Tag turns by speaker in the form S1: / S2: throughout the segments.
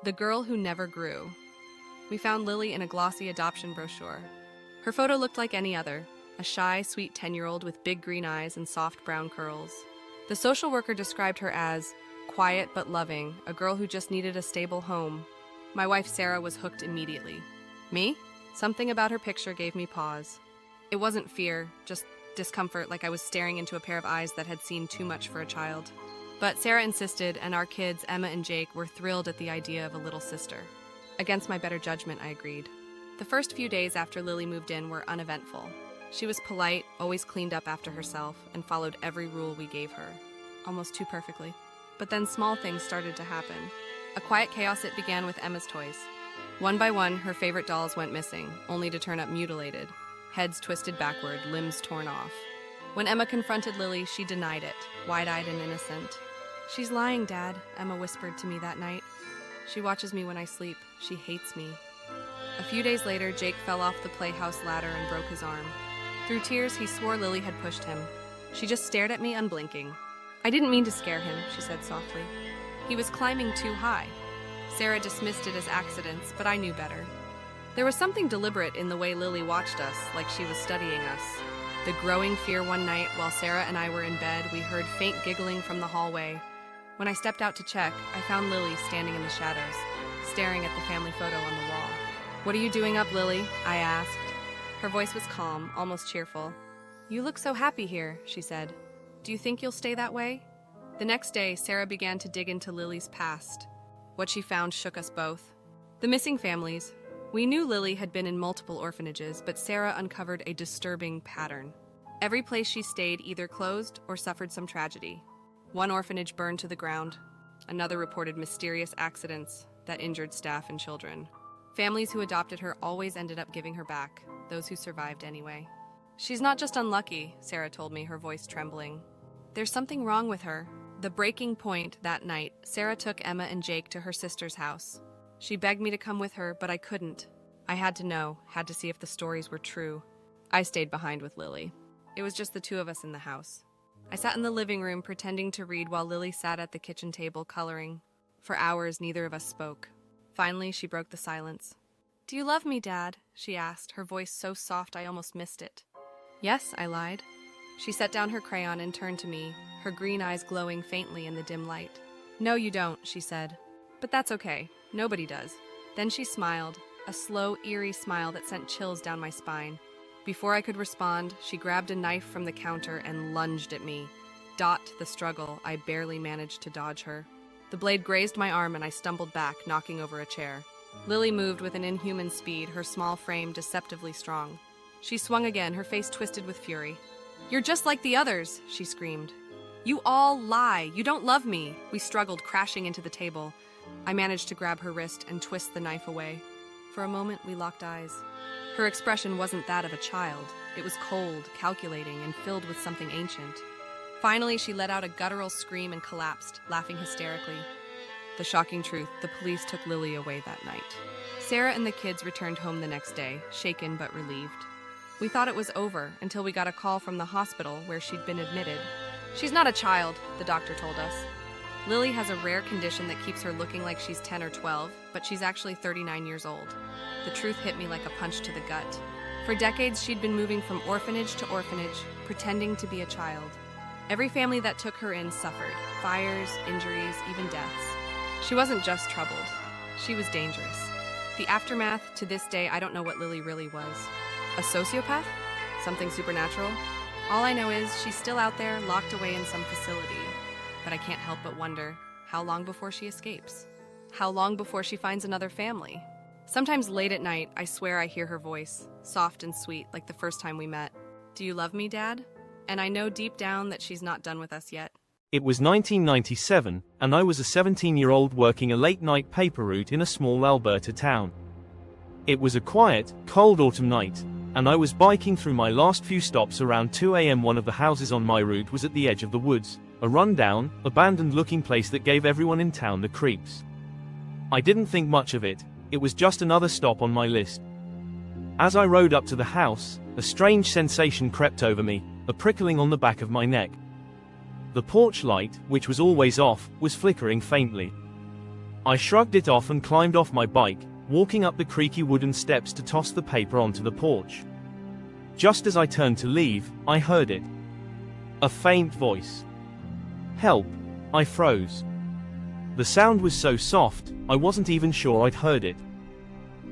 S1: The Girl Who Never Grew. We found Lily in a glossy adoption brochure. Her photo looked like any other, a shy, sweet 10-year-old with big green eyes and soft brown curls. The social worker described her as quiet but loving, a girl who just needed a stable home. My wife Sarah was hooked immediately. Me? Something about her picture gave me pause. It wasn't fear, just discomfort, like I was staring into a pair of eyes that had seen too much for a child. But Sarah insisted, and our kids, Emma and Jake, were thrilled at the idea of a little sister. Against my better judgment, I agreed. The first few days after Lily moved in were uneventful. She was polite, always cleaned up after herself, and followed every rule we gave her. Almost too perfectly. But then small things started to happen. A quiet chaos it began with Emma's toys. One by one, her favorite dolls went missing, only to turn up mutilated. Heads twisted backward, limbs torn off. When Emma confronted Lily, she denied it, wide-eyed and innocent. "She's lying, Dad," Emma whispered to me that night. "She watches me when I sleep. She hates me." A few days later, Jake fell off the playhouse ladder and broke his arm. Through tears, he swore Lily had pushed him. She just stared at me, unblinking. "I didn't mean to scare him," she said softly. "He was climbing too high." Sarah dismissed it as accidents, but I knew better. There was something deliberate in the way Lily watched us, like she was studying us. The growing fear one night, while Sarah and I were in bed, we heard faint giggling from the hallway. When I stepped out to check, I found Lily standing in the shadows, staring at the family photo on the wall. "What are you doing up, Lily?" I asked. Her voice was calm, almost cheerful. "You look so happy here," she said. "Do you think you'll stay that way?" The next day, Sarah began to dig into Lily's past. What she found shook us both. The missing families. We knew Lily had been in multiple orphanages, but Sarah uncovered a disturbing pattern. Every place she stayed either closed or suffered some tragedy. One orphanage burned to the ground. Another reported mysterious accidents that injured staff and children. Families who adopted her always ended up giving her back, those who survived anyway. "She's not just unlucky," Sarah told me, her voice trembling. "There's something wrong with her." The breaking point that night, Sarah took Emma and Jake to her sister's house. She begged me to come with her, but I couldn't. I had to know, had to see if the stories were true. I stayed behind with Lily. It was just the two of us in the house. I sat in the living room pretending to read while Lily sat at the kitchen table coloring. For hours, neither of us spoke. Finally, she broke the silence. "Do you love me, Dad?" she asked, her voice so soft I almost missed it. "Yes," I lied. She set down her crayon and turned to me, her green eyes glowing faintly in the dim light. "No, you don't," she said. "But that's okay. Nobody does." Then she smiled, a slow, eerie smile that sent chills down my spine. Before I could respond, she grabbed a knife from the counter and lunged at me. The struggle, I barely managed to dodge her. The blade grazed my arm and I stumbled back, knocking over a chair. Lily moved with an inhuman speed, her small frame deceptively strong. She swung again, her face twisted with fury. "You're just like the others," she screamed. "You all lie. You don't love me." We struggled, crashing into the table. I managed to grab her wrist and twist the knife away. For a moment, we locked eyes. Her expression wasn't that of a child. It was cold, calculating, and filled with something ancient. Finally, she let out a guttural scream and collapsed, laughing hysterically. The shocking truth, the police took Lily away that night. Sarah and the kids returned home the next day, shaken but relieved. We thought it was over until we got a call from the hospital where she'd been admitted. "She's not a child," the doctor told us. "Lily has a rare condition that keeps her looking like she's 10 or 12, but she's actually 39 years old." The truth hit me like a punch to the gut. For decades, she'd been moving from orphanage to orphanage, pretending to be a child. Every family that took her in suffered, fires, injuries, even deaths. She wasn't just troubled. She was dangerous. The aftermath, to this day, I don't know what Lily really was. A sociopath? Something supernatural? All I know is she's still out there, locked away in some facility. But I can't help but wonder, how long before she escapes? How long before she finds another family? Sometimes late at night, I swear I hear her voice, soft and sweet, like the first time we met. "Do you love me, Dad?" And I know deep down that she's not done with us yet.
S2: It was 1997, and I was a 17-year-old working a late-night paper route in a small Alberta town. It was a quiet, cold autumn night, and I was biking through my last few stops around 2 a.m. One of the houses on my route was at the edge of the woods, a run-down, abandoned-looking place that gave everyone in town the creeps. I didn't think much of it. It was just another stop on my list. As I rode up to the house, a strange sensation crept over me, a prickling on the back of my neck. The porch light, which was always off, was flickering faintly. I shrugged it off and climbed off my bike, walking up the creaky wooden steps to toss the paper onto the porch. Just as I turned to leave, I heard it. A faint voice. Help! I froze. The sound was so soft, I wasn't even sure I'd heard it.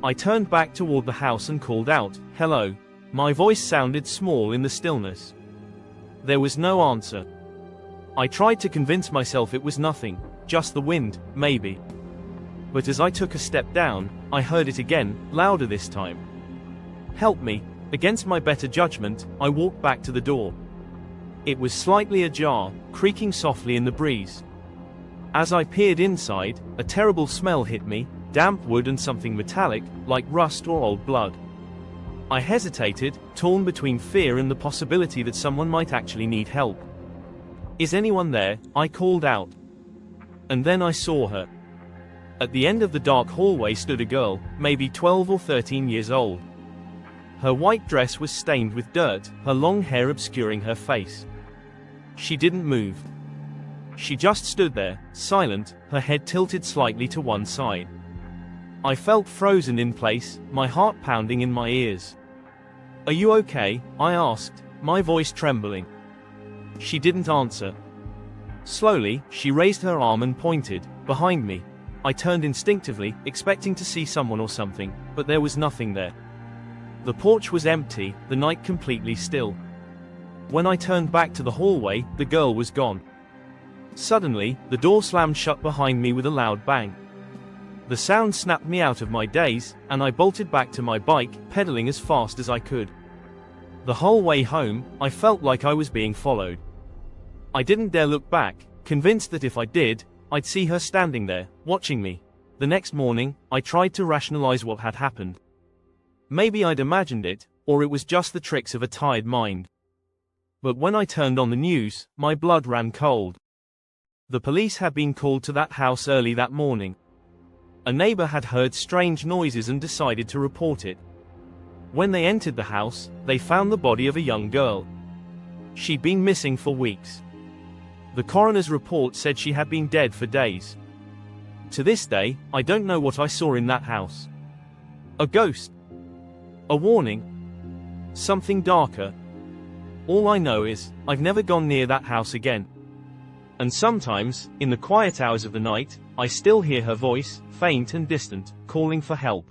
S2: I turned back toward the house and called out, "Hello." My voice sounded small in the stillness. There was no answer. I tried to convince myself it was nothing, just the wind, maybe. But as I took a step down, I heard it again, louder this time. "Help me." Against my better judgment, I walked back to the door. It was slightly ajar, creaking softly in the breeze. As I peered inside, a terrible smell hit me, damp wood and something metallic, like rust or old blood. I hesitated, torn between fear and the possibility that someone might actually need help. "Is anyone there?" I called out. And then I saw her. At the end of the dark hallway stood a girl, maybe 12 or 13 years old. Her white dress was stained with dirt, her long hair obscuring her face. She didn't move. She just stood there, silent, her head tilted slightly to one side. I felt frozen in place, my heart pounding in my ears. "Are you okay?" I asked, my voice trembling. She didn't answer. Slowly, she raised her arm and pointed, behind me. I turned instinctively, expecting to see someone or something, but there was nothing there. The porch was empty, the night completely still. When I turned back to the hallway, the girl was gone. Suddenly, the door slammed shut behind me with a loud bang. The sound snapped me out of my daze, and I bolted back to my bike, pedaling as fast as I could. The whole way home, I felt like I was being followed. I didn't dare look back, convinced that if I did, I'd see her standing there, watching me. The next morning, I tried to rationalize what had happened. Maybe I'd imagined it, or it was just the tricks of a tired mind. But when I turned on the news, my blood ran cold. The police had been called to that house early that morning. A neighbor had heard strange noises and decided to report it. When they entered the house, they found the body of a young girl. She'd been missing for weeks. The coroner's report said she had been dead for days. To this day, I don't know what I saw in that house. A ghost? A warning? Something darker? All I know is, I've never gone near that house again. And sometimes, in the quiet hours of the night, I still hear her voice, faint and distant, calling for help.